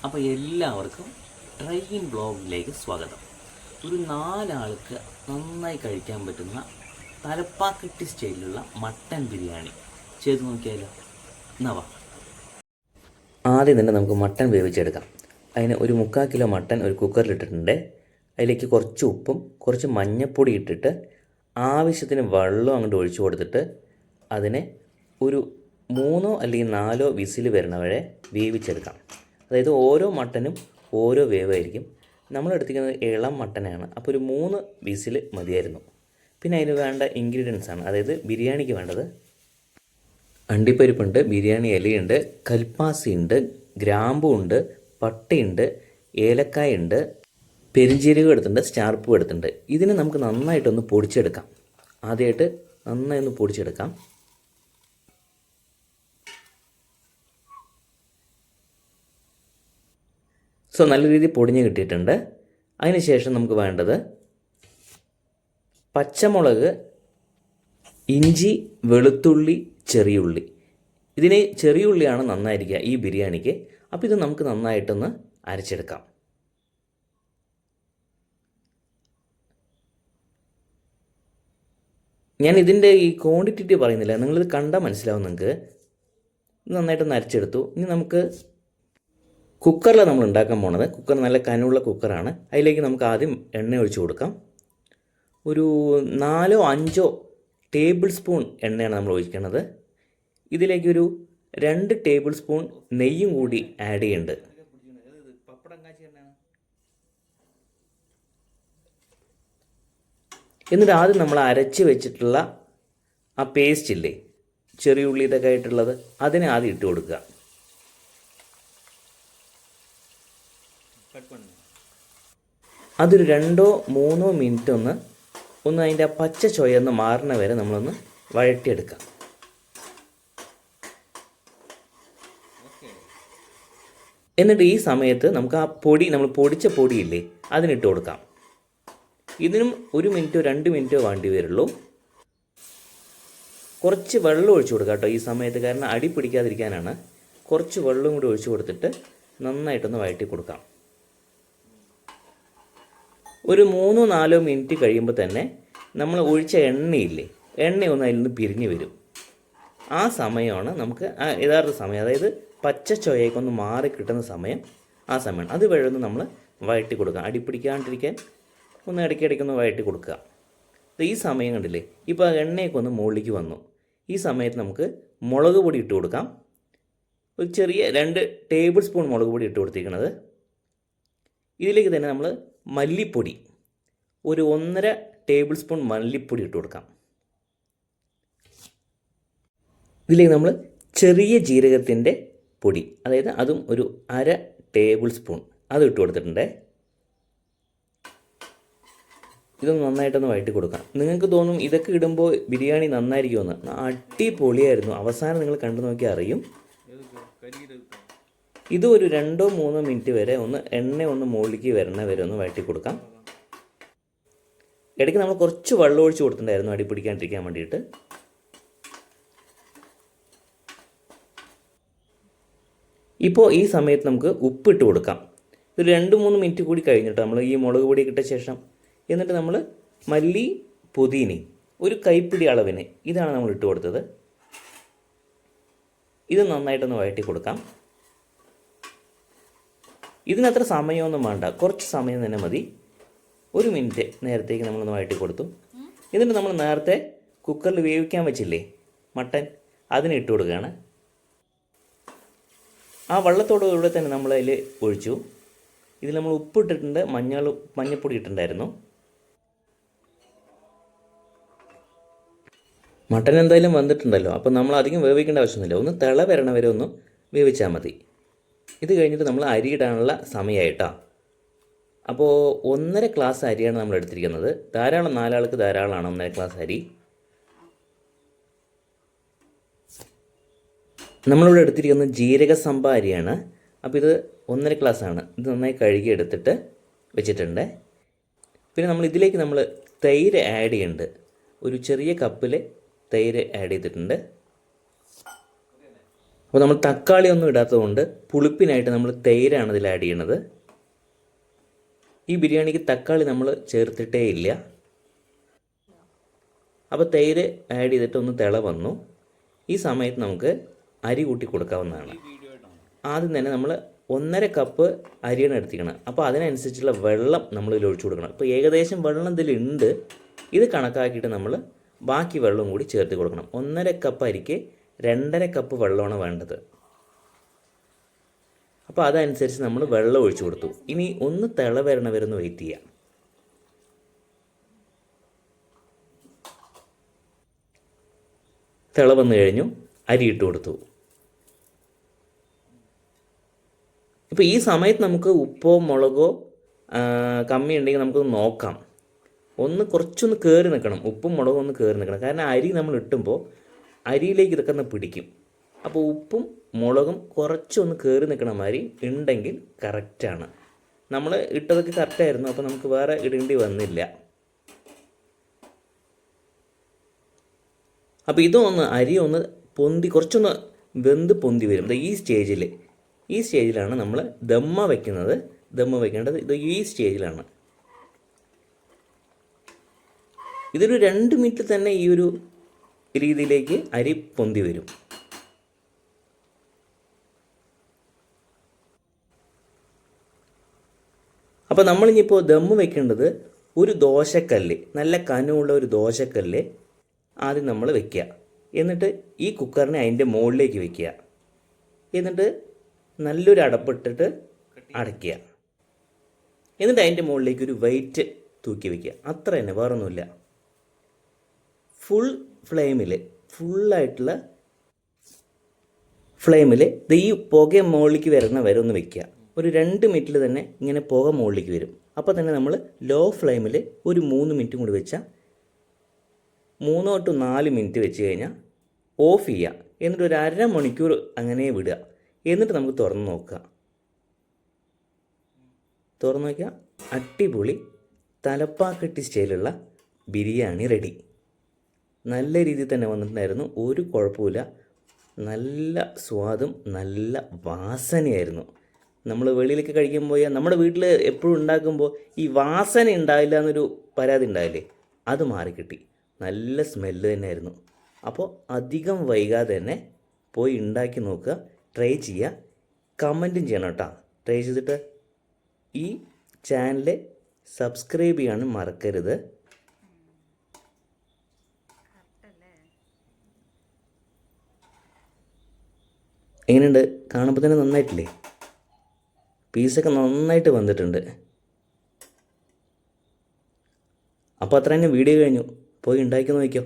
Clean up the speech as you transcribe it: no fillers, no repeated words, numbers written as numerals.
അപ്പോൾ എല്ലാവർക്കും ട്രൈയിൻ ബ്ലോഗിലേക്ക് സ്വാഗതം. ഒരു 4 ആൾക്ക് നന്നായി കഴിക്കാൻ പറ്റുന്ന തലപ്പാക്കട്ടി സ്റ്റൈലിലുള്ള മട്ടൻ ബിരിയാണി ചെയ്ത് നോക്കിയാലോ? എന്നാ ആദ്യം തന്നെ നമുക്ക് മട്ടൻ വേവിച്ചെടുക്കാം. അതിന് ഒരു 3/4 കിലോ മട്ടൻ ഒരു കുക്കറിലിട്ടിട്ടുണ്ട്. അതിലേക്ക് കുറച്ച് ഉപ്പും കുറച്ച് മഞ്ഞൾപ്പൊടി ഇട്ടിട്ട് ആവശ്യത്തിന് വെള്ളം അങ്ങോട്ട് ഒഴിച്ചു കൊടുത്തിട്ട് അതിനെ ഒരു 3 അല്ലെങ്കിൽ 4 വിസിൽ വരണ വരെ വേവിച്ചെടുക്കാം. അതായത് ഓരോ മട്ടനും ഓരോ വേവായിരിക്കും. നമ്മൾ എടുത്തിരിക്കുന്നത് ഇളം മട്ടനാണ്, അപ്പോൾ ഒരു 3 വിസിൽ മതിയായിരുന്നു. പിന്നെ അതിന് വേണ്ട ഇൻഗ്രീഡിയൻസ് ആണ്, അതായത് ബിരിയാണിക്ക് വേണ്ടത് അണ്ടിപ്പരിപ്പുണ്ട്, ബിരിയാണി ഇലയുണ്ട്, കൽപ്പാസി ഉണ്ട്, ഗ്രാമ്പു ഉണ്ട്, പട്ടയുണ്ട്, ഏലക്കായ ഉണ്ട്, പെരിഞ്ജീരകം എടുത്തിട്ടുണ്ട്, സ്റ്റാർപ്പും എടുത്തിട്ടുണ്ട്. ഇതിനെ നമുക്ക് നന്നായിട്ടൊന്ന് പൊടിച്ചെടുക്കാം. ആദ്യമായിട്ട് നന്നായി ഒന്ന് പൊടിച്ചെടുക്കാം. നല്ല രീതിയിൽ പൊടിഞ്ഞ് കിട്ടിയിട്ടുണ്ട്. അതിന് ശേഷം നമുക്ക് വേണ്ടത് പച്ചമുളക്, ഇഞ്ചി, വെളുത്തുള്ളി, ചെറിയുള്ളി. ഇതിന് ചെറിയുള്ളിയാണ് നന്നായിരിക്കുക ഈ ബിരിയാണിക്ക്. അപ്പോൾ ഇത് നമുക്ക് നന്നായിട്ടൊന്ന് അരച്ചെടുക്കാം. ഞാൻ ഇതിൻ്റെ ഈ ക്വാണ്ടിറ്റി പറയുന്നില്ല, നിങ്ങളിത് കണ്ടാൽ മനസ്സിലാവും നിങ്ങൾക്ക്. ഇത് നന്നായിട്ടൊന്ന് അരച്ചെടുത്തു. ഇനി നമുക്ക് കുക്കറിലാണ് നമ്മൾ ഉണ്ടാക്കാൻ പോണത്. കുക്കർ നല്ല കനമുള്ള കുക്കറാണ്. അതിലേക്ക് നമുക്ക് ആദ്യം എണ്ണ ഒഴിച്ച് കൊടുക്കാം. ഒരു 4-5 ടേബിൾ സ്പൂൺ എണ്ണയാണ് നമ്മൾ ഒഴിക്കുന്നത്. ഇതിലേക്കൊരു 2 ടേബിൾ സ്പൂൺ നെയ്യും കൂടി ആഡ് ചെയ്യുന്നുണ്ട്. എന്നിട്ട് ആദ്യം നമ്മൾ അരച്ച് വെച്ചിട്ടുള്ള ആ പേസ്റ്റ് ഇല്ലേ, ചെറിയ ഉള്ളി ഇതൊക്കെ ആയിട്ടുള്ളത്, അതിനെ ആദ്യം ഇട്ട് കൊടുക്കുക. അതൊരു 2-3 മിനിറ്റ് ഒന്ന് അതിൻ്റെ ആ പച്ച ചൊയന്ന് മാറുന്ന വരെ നമ്മളൊന്ന് വഴറ്റിയെടുക്കാം. എന്നിട്ട് ഈ സമയത്ത് നമുക്ക് ആ പൊടി, നമ്മൾ പൊടിച്ച പൊടിയില്ലേ, അതിനിട്ട് കൊടുക്കാം. ഇതിനും 1 മിനിറ്റോ 2 മിനിറ്റോ വേണ്ടി വരുള്ളൂ. കുറച്ച് വെള്ളം ഒഴിച്ചു കൊടുക്കാം കേട്ടോ ഈ സമയത്ത്, കാരണം അടി പിടിക്കാതിരിക്കാനാണ്. കുറച്ച് വെള്ളം കൂടി ഒഴിച്ചു കൊടുത്തിട്ട് നന്നായിട്ടൊന്ന് വഴറ്റി കൊടുക്കാം. ഒരു 3-4 മിനിറ്റ് കഴിയുമ്പോൾ തന്നെ നമ്മൾ ഒഴിച്ച എണ്ണയില്ലേ, എണ്ണയൊന്ന് അതിൽ നിന്ന് പിരിഞ്ഞ് വരും. ആ സമയമാണ് നമുക്ക് യഥാർത്ഥ സമയം, അതായത് പച്ച ചൊയയൊക്കെ മാറി കിട്ടുന്ന സമയം. ആ സമയമാണ് അത് വഴന്ന് നമ്മൾ വഴറ്റി കൊടുക്കുക. അടിപ്പിടിക്കാണ്ടിരിക്കാൻ ഒന്ന് ഇടയ്ക്കിടയ്ക്കൊന്ന് വഴറ്റി കൊടുക്കുക. ഈ സമയം കണ്ടില്ലേ, ഇപ്പോൾ എണ്ണയൊക്കെ മുകളിലേക്ക് വന്നു. ഈ സമയത്ത് നമുക്ക് മുളക് പൊടി ഇട്ട് കൊടുക്കാം. ഒരു ചെറിയ 2 ടേബിൾ സ്പൂൺ മുളക് പൊടി ഇട്ട് കൊടുത്തിരിക്കുന്നത്. ഇതിലേക്ക് തന്നെ നമ്മൾ മല്ലിപ്പൊടി ഒരു 1.5 ടേബിൾ സ്പൂൺ മല്ലിപ്പൊടി ഇട്ട് കൊടുക്കാം. ഇതിലേക്ക് നമ്മൾ ചെറിയ ജീരകത്തിൻ്റെ പൊടി, അതായത് അതും ഒരു 1/2 ടേബിൾ സ്പൂൺ അത് ഇട്ട് കൊടുത്തിട്ടുണ്ട്. ഇതൊന്ന് നന്നായിട്ടൊന്ന് വഴറ്റി കൊടുക്കാം. നിങ്ങൾക്ക് തോന്നും ഇതൊക്കെ ഇടുമ്പോൾ ബിരിയാണി നന്നായിരിക്കുമെന്ന്. അടിപൊളിയായിരുന്നു. അവസാനം നിങ്ങൾ കണ്ടു നോക്കിയാൽ അറിയും. ഇത് ഒരു 2-3 മിനിറ്റ് വരെ എണ്ണ മുകളിലേക്ക് വരണ വരെ ഒന്ന് വഴറ്റി കൊടുക്കാം. ഇടയ്ക്ക് നമ്മൾ കുറച്ച് വെള്ളം ഒഴിച്ച് കൊടുത്തിട്ടുണ്ടായിരുന്നു അടി പിടിക്കാണ്ടിരിക്കാൻ വേണ്ടിയിട്ട്. ഇപ്പോൾ ഈ സമയത്ത് നമുക്ക് ഉപ്പിട്ട് കൊടുക്കാം. ഒരു 2-3 മിനിറ്റ് കൂടി കഴിഞ്ഞിട്ട് നമ്മൾ ഈ മുളക് പൊടി ഇട്ട ശേഷം, എന്നിട്ട് നമ്മൾ മല്ലി, പുതിന ഒരു കൈപ്പിടി അളവിന് ഇതാണ് നമ്മൾ ഇട്ട് കൊടുത്തത്. ഇത് നന്നായിട്ടൊന്ന് വഴറ്റി കൊടുക്കാം. ഇതിനത്ര സമയമൊന്നും വേണ്ട, കുറച്ച് സമയം തന്നെ മതി. 1 മിനിറ്റ് നേരത്തേക്ക് നമ്മളൊന്ന് വഴറ്റി കൊടുത്തു. എന്നിട്ട് നമ്മൾ നേരത്തെ കുക്കറിൽ വേവിക്കാൻ വെച്ചില്ലേ മട്ടൻ, അതിന് ഇട്ട് കൊടുക്കുകയാണ്. ആ വെള്ളത്തോടുകൂടെ തന്നെ നമ്മളതിൽ ഒഴിച്ചു. ഇതിൽ നമ്മൾ ഉപ്പിട്ടിട്ടുണ്ട്, മഞ്ഞൾപ്പൊടി ഇട്ടിട്ടുണ്ടായിരുന്നു. മട്ടൻ എന്തായാലും വന്നിട്ടുണ്ടല്ലോ, അപ്പോൾ നമ്മൾ അധികം വേവിക്കേണ്ട ആവശ്യമൊന്നുമില്ല. ഒന്ന് തിള വരണ വരെ ഒന്ന് വേവിച്ചാൽ മതി. ഇത് കഴിഞ്ഞിട്ട് നമ്മൾ അരി ഇടാനുള്ള സമയമായിട്ടാ. അപ്പോൾ 1.5 ഗ്ലാസ് അരിയാണ് നമ്മൾ എടുത്തിരിക്കുന്നത്. ധാരാളം, 4 ആൾക്ക് ധാരാളമാണ് 1.5 ഗ്ലാസ് അരി. നമ്മളിവിടെ എടുത്തിരിക്കുന്നത് ജീരക സംഭ അരിയാണ്. അപ്പോൾ ഇത് 1.5 ഗ്ലാസ് ആണ്. ഇത് നന്നായി കഴുകി എടുത്തിട്ട് വെച്ചിട്ടുണ്ട്. പിന്നെ നമ്മൾ ഇതിലേക്ക് തൈര് ആഡ് ചെയ്യുന്നുണ്ട്. ഒരു ചെറിയ കപ്പിൽ തൈര് ആഡ് ചെയ്തിട്ടുണ്ട്. അപ്പോൾ നമ്മൾ തക്കാളി ഒന്നും ഇടാത്തതുകൊണ്ട് പുളിപ്പിനായിട്ട് നമ്മൾ തൈരാണ് ഇതിൽ ആഡ് ചെയ്യണത്. ഈ ബിരിയാണിക്ക് തക്കാളി നമ്മൾ ചേർത്തിട്ടേ ഇല്ല. അപ്പോൾ തൈര് ആഡ് ചെയ്തിട്ട് ഒന്ന് തിള വന്നു. ഈ സമയത്ത് നമുക്ക് അരി കൂട്ടി കൊടുക്കാവുന്നതാണ്. ആദ്യം തന്നെ നമ്മൾ 1.5 കപ്പ് അരിയാണ് എടുത്തിക്കണം. അപ്പോൾ അതിനനുസരിച്ചുള്ള വെള്ളം നമ്മൾ ഇതിൽ ഒഴിച്ചു കൊടുക്കണം. ഇപ്പോൾ ഏകദേശം വെള്ളം ഇതിലുണ്ട്. ഇത് കണക്കാക്കിയിട്ട് നമ്മൾ ബാക്കി വെള്ളം കൂടി ചേർത്ത് കൊടുക്കണം. 1.5 കപ്പ് അരിക്ക് 2.5 കപ്പ് വെള്ളമാണ് വേണ്ടത്. അപ്പോൾ അതനുസരിച്ച് നമ്മൾ വെള്ളം ഒഴിച്ചു കൊടുത്തു. ഇനി ഒന്ന് തിള വരണ വരെ ഒന്ന് വെയിറ്റ് ചെയ്യാം. തിള വന്നു കഴിഞ്ഞു, അരി ഇട്ട് കൊടുത്തു. ഇപ്പോൾ ഈ സമയത്ത് നമുക്ക് ഉപ്പോ മുളകോ കമ്മി ഉണ്ടെങ്കിൽ നമുക്കൊന്ന് നോക്കാം. കുറച്ചൊന്ന് കയറി നിൽക്കണം, ഉപ്പും മുളകും ഒന്ന് കയറി നിൽക്കണം. കാരണം അരി നമ്മൾ ഇട്ടുമ്പോൾ അരിയിലേക്ക് ഇതൊക്കെ ഒന്ന് പിടിക്കും. അപ്പോൾ ഉപ്പും മുളകും കുറച്ചൊന്ന് കയറി നിൽക്കണ മാതിരി ഉണ്ടെങ്കിൽ കറക്റ്റാണ്. നമ്മൾ ഇട്ടതൊക്കെ കറക്റ്റായിരുന്നു, അപ്പോൾ നമുക്ക് വേറെ ഇടേണ്ടി വന്നില്ല. അപ്പോൾ ഇതൊന്ന് അരി ഒന്ന് കുറച്ചൊന്ന് വെന്ത് പൊന്തി വരും. ഈ സ്റ്റേജിലാണ് നമ്മൾ ദമ്മ വയ്ക്കേണ്ടത്. ഈ സ്റ്റേജിലാണ്. ഇതൊരു 2 മിനിറ്റ് തന്നെ ഈ ഒരു രീതിയിലേക്ക് അരി പൊന്തി വരും. അപ്പോൾ നമ്മളിനിപ്പോൾ ദമ്മ് വയ്ക്കേണ്ടത് ഒരു ദോശക്കല്ല്, നല്ല കനമുള്ള ഒരു ദോശക്കല്ല് ആദ്യം നമ്മൾ വയ്ക്കുക. എന്നിട്ട് ഈ കുക്കറിനെ അതിൻ്റെ മുകളിലേക്ക് വയ്ക്കുക. എന്നിട്ട് നല്ലൊരു അടപ്പിട്ടിട്ട് അടയ്ക്കുക. എന്നിട്ട് അതിൻ്റെ മുകളിലേക്ക് ഒരു വെയിറ്റ് തൂക്കി വയ്ക്കുക. അത്ര തന്നെ, വേറൊന്നുമില്ല. ഫുള്ളായിട്ടുള്ള ഫ്ലെയിമിൽ ഈ പുക മുകളിലേക്ക് വരുന്ന വരെ ഒന്ന് വയ്ക്കുക. ഒരു 2 മിനിറ്റിൽ തന്നെ ഇങ്ങനെ പുക മുകളിലേക്ക് വരും. അപ്പോൾ തന്നെ നമ്മൾ ലോ ഫ്ലെയിമിൽ ഒരു 3 മിനിറ്റും കൂടി വെച്ചാൽ 3 to 4 മിനിറ്റ് വെച്ച് കഴിഞ്ഞാൽ ഓഫ് ചെയ്യുക. എന്നിട്ട് ഒരു അരമണിക്കൂർ അങ്ങനെ വിടുക. എന്നിട്ട് നമുക്ക് തുറന്ന് നോക്കുക. അടിപൊളി തലപ്പാക്കട്ടി സ്റ്റൈലുള്ള ബിരിയാണി റെഡി. നല്ല രീതിയിൽ തന്നെ വന്നിട്ടുണ്ടായിരുന്നു, ഒരു കുഴപ്പമില്ല. നല്ല സ്വാദും നല്ല വാസനയായിരുന്നു. നമ്മൾ വെളിയിലേക്ക് കഴിക്കുമ്പോൾ നമ്മുടെ വീട്ടിൽ എപ്പോഴും ഉണ്ടാക്കുമ്പോൾ ഈ വാസന ഉണ്ടാവില്ല എന്നൊരു പരാതി ഉണ്ടാവില്ലേ, അത് മാറിക്കിട്ടി. നല്ല സ്മെല്ല് തന്നെയായിരുന്നു. അപ്പോൾ അധികം വൈകാതെ തന്നെ പോയി ഉണ്ടാക്കി നോക്കുക, ട്രൈ ചെയ്യുക, കമൻറ്റും ചെയ്യണം കേട്ടോ. ട്രൈ ചെയ്തിട്ട് ഈ ചാനൽ സബ്സ്ക്രൈബ് ചെയ്യാനും മറക്കരുത്. എങ്ങനെയുണ്ട്? കാണുമ്പോൾ തന്നെ നന്നായിട്ടില്ലേ? പീസൊക്കെ നന്നായിട്ട് വന്നിട്ടുണ്ട്. അപ്പോൾ അത്ര തന്നെ വീഡിയോ കഴിഞ്ഞു. പോയി ഉണ്ടാക്കി നോക്കിയോ.